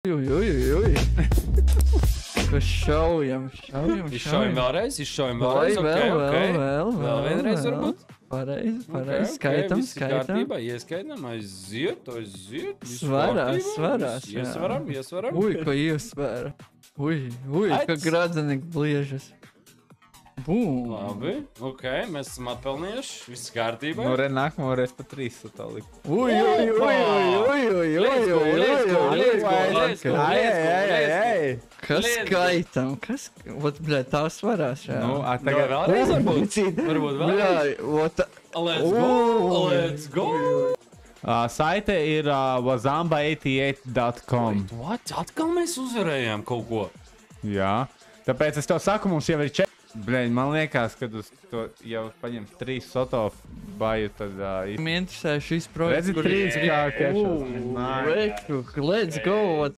Ui. Šaujam. Izšaujam vēlreiz. Vēl vienreiz varbūt. Pareizi. Skaitam. Ieskaitam, aiziet. Svarās. Iesvaram. Ui, ko iesvēra. Ui, ka gradzenīgi bliežas. Bum. Labi, mēs esam atpelnījuši. Viss kārtībā. Nu, nākamo reiz pa 3 satalikt. Ui. Kas skaitam? Ot, bļā, tā svarās, jā. Nu, tagad vēlreiz varbūt vēlreiz. Let's go. Saite ir wazamba88.com. What? Atkal mēs uzvarējām kaut ko. Jā. Tāpēc es tev saku, mums jau ir 4. Bļaļ, man liekas, kad uz to jau paņem 3 soto baju, tad... Interesē šis projekts. Redzi 3 kā kešos. Let's go.